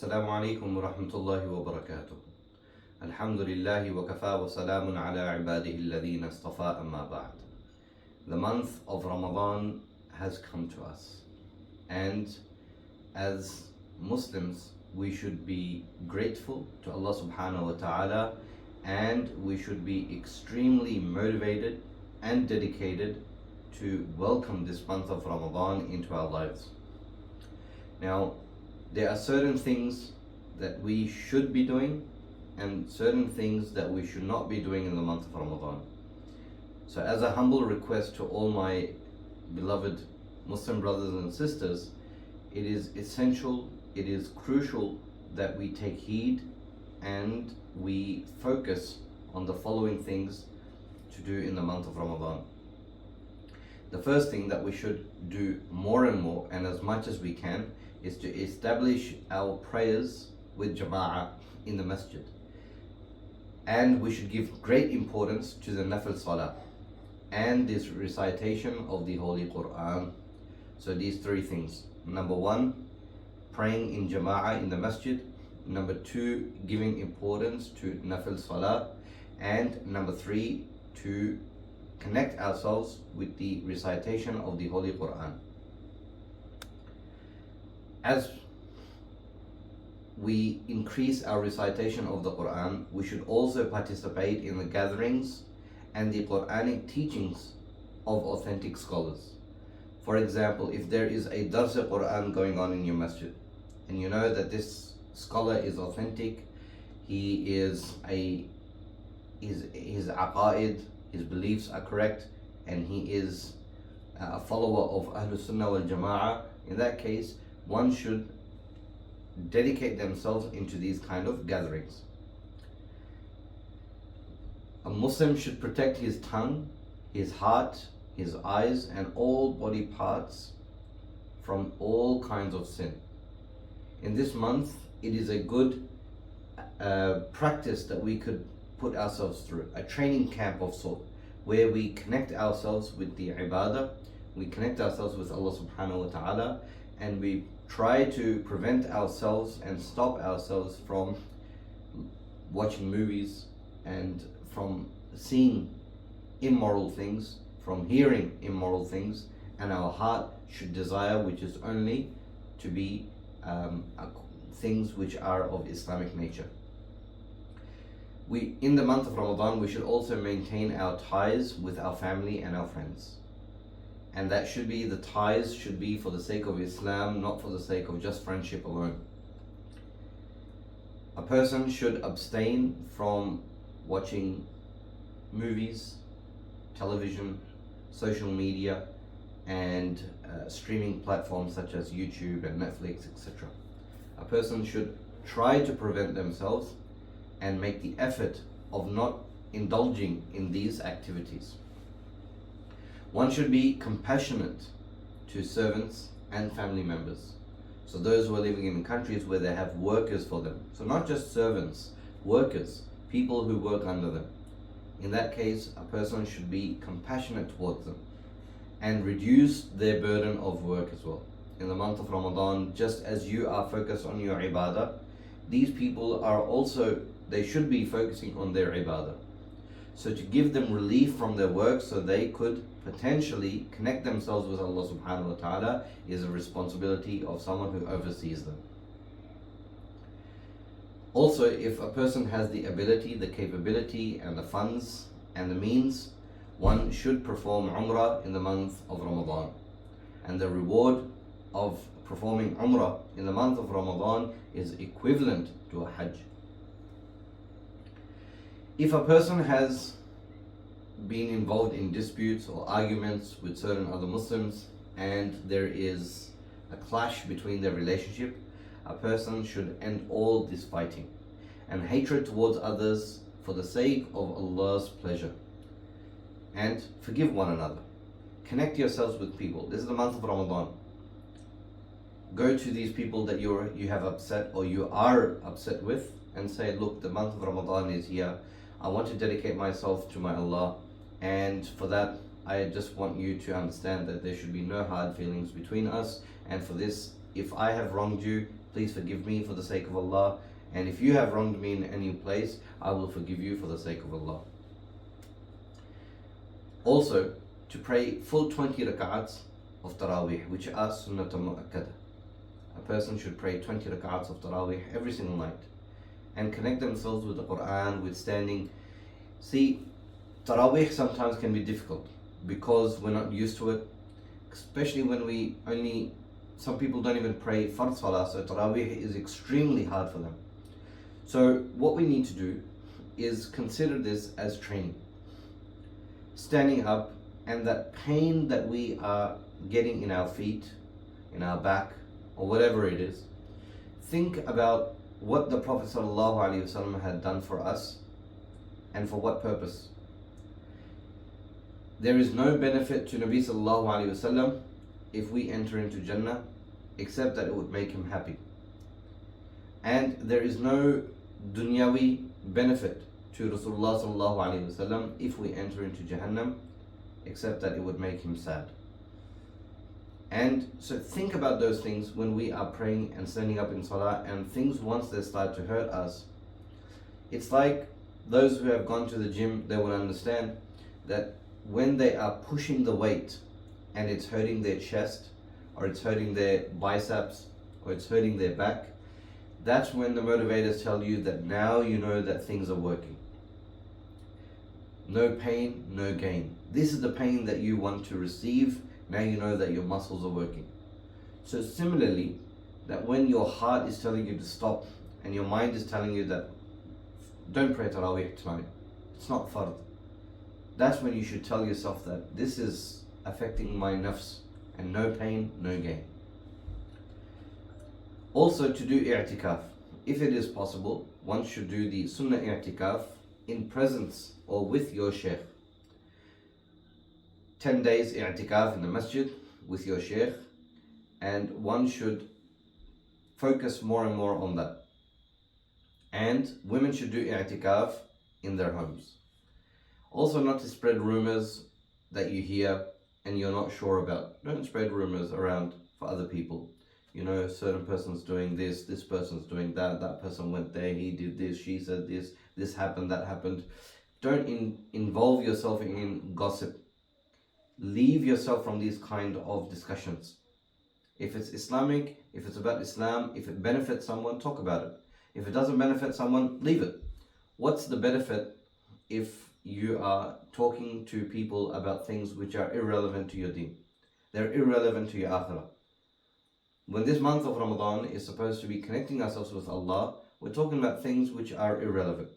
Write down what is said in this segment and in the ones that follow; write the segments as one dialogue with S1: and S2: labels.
S1: السلام عليكم ورحمة الله وبركاته. الحمد لله وكفى وسلام على عباده الذين اصطفى أما بعد. The month of Ramadan has come to us, and as Muslims we should be grateful to Allah subhanahu wa ta'ala, and we should be extremely motivated and dedicated to welcome this month of Ramadan into our lives. Now, there are certain things that we should be doing and certain things that we should not be doing in the month of Ramadan. So as a humble request to all my beloved Muslim brothers and sisters, it is essential, it is crucial that we take heed and we focus on the following things to do in the month of Ramadan. The first thing that we should do more and more and as much as we can is to establish our prayers with jama'ah in the masjid. And we should give great importance to the nafil salah and this recitation of the Holy Quran. So these three things. Number one, praying in jama'ah in the masjid. Number two, giving importance to nafil salah. And number three, to connect ourselves with the recitation of the Holy Quran. As we increase our recitation of the Quran, we should also participate in the gatherings and the Quranic teachings of authentic scholars. For example, if there is a Dars Quran going on in your masjid, and you know that this scholar is authentic, his aqaid, his beliefs are correct, and he is a follower of Ahlul Sunnah wal Jama'ah, in that case, one should dedicate themselves into these kind of gatherings. A Muslim should protect his tongue, his heart, his eyes, and all body parts from all kinds of sin. In this month, it is a good practice that we could put ourselves through, a training camp of sort, where we connect ourselves with the ibadah, we connect ourselves with Allah subhanahu wa ta'ala, and we try to prevent ourselves and stop ourselves from watching movies and from seeing immoral things, from hearing immoral things, and our heart should desire which is only to be things which are of Islamic nature. In the month of Ramadan, we should also maintain our ties with our family and our friends. And that should be, the ties should be for the sake of Islam, not for the sake of just friendship alone. A person should abstain from watching movies, television, social media, and streaming platforms such as YouTube and Netflix, etc. A person should try to prevent themselves and make the effort of not indulging in these activities. One should be compassionate to servants and family members. So those who are living in countries where they have workers for them. So not just servants, workers, people who work under them. In that case, a person should be compassionate towards them and reduce their burden of work as well. In the month of Ramadan, just as you are focused on your ibadah, these people are also, they should be focusing on their ibadah. So to give them relief from their work so they could potentially connect themselves with Allah subhanahu wa ta'ala is a responsibility of someone who oversees them. Also, if a person has the ability, the capability, and the funds and the means, one should perform Umrah in the month of Ramadan. And the reward of performing Umrah in the month of Ramadan is equivalent to a Hajj. If a person has been involved in disputes or arguments with certain other Muslims and there is a clash between their relationship, a person should end all this fighting and hatred towards others for the sake of Allah's pleasure, and forgive one another. Connect yourselves with people. This is the month of Ramadan. Go to these people that you have upset or you are upset with and say, look, the month of Ramadan is here. I want to dedicate myself to my Allah, and for that I just want you to understand that there should be no hard feelings between us, and for this, if I have wronged you, please forgive me for the sake of Allah. And if you have wronged me in any place, I will forgive you for the sake of Allah. Also, to pray full 20 rak'ats of Taraweeh, which are sunnatun mu'akkada. A person should pray 20 rak'ats of Taraweeh every single night and connect themselves with the Quran, with standing. See, Taraweeh sometimes can be difficult because we're not used to it, especially when some people don't even pray Fard Salah, so Taraweeh is extremely hard for them. So what we need to do is consider this as training. Standing up, and that pain that we are getting in our feet, in our back, or whatever it is, think about what the Prophet ﷺ had done for us and for what purpose. There is no benefit to Nabi ﷺ if we enter into Jannah except that it would make him happy. And there is no dunyawi benefit to Rasulullah ﷺ if we enter into Jahannam except that it would make him sad. And so think about those things when we are praying and standing up in Salah, and things once they start to hurt us. It's like those who have gone to the gym, they will understand that when they are pushing the weight and it's hurting their chest, or it's hurting their biceps, or it's hurting their back, that's when the motivators tell you that now you know that things are working. No pain, no gain. This is the pain that you want to receive. Now you know that your muscles are working. So similarly, that when your heart is telling you to stop and your mind is telling you that don't pray Taraweeh tonight, it's not fard, that's when you should tell yourself that this is affecting my nafs, and no pain, no gain. Also, to do i'tikaf, if it is possible, one should do the sunnah i'tikaf in presence or with your shaykh. 10 days i'tikaf in the masjid with your shaykh, and one should focus more and more on that. And women should do i'tikaf in their homes. Also, not to spread rumors that you hear and you're not sure about. Don't spread rumors around for other people. You know, certain person's doing this person's doing that, that person went there, he did this, she said this happened, that happened. Don't involve yourself in gossip. Leave yourself from these kind of discussions. If it's Islamic, if it's about Islam, if it benefits someone, talk about it. If it doesn't benefit someone, leave it. What's the benefit if you are talking to people about things which are irrelevant to your deen? They're irrelevant to your akhirah. When this month of Ramadan is supposed to be connecting ourselves with Allah, we're talking about things which are irrelevant.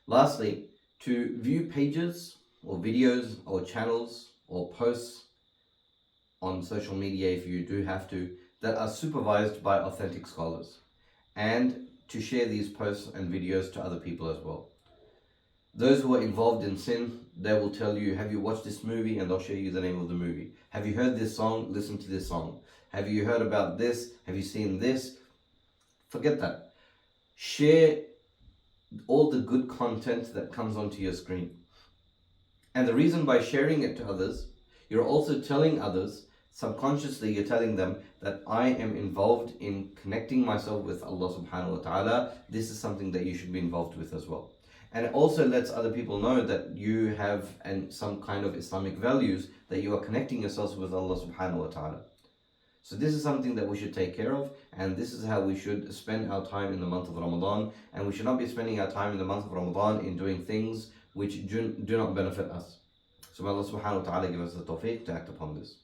S1: Lastly, to view pages or videos or channels or posts on social media, if you do have to, that are supervised by authentic scholars, and to share these posts and videos to other people as well. Those who are involved in sin, they will tell you, have you watched this movie? And they'll show you the name of the movie. Have you heard this song? Listen to this song. Have you heard about this? Have you seen this? Forget that. Share all the good content that comes onto your screen. And the reason by sharing it to others, you're also telling others, subconsciously you're telling them that I am involved in connecting myself with Allah subhanahu wa ta'ala. This is something that you should be involved with as well. And it also lets other people know that you have some kind of Islamic values, that you are connecting yourselves with Allah subhanahu wa ta'ala. So this is something that we should take care of, and this is how we should spend our time in the month of Ramadan. And we should not be spending our time in the month of Ramadan in doing things which do not benefit us. So may Allah subhanahu wa ta'ala give us the tawfiq to act upon this.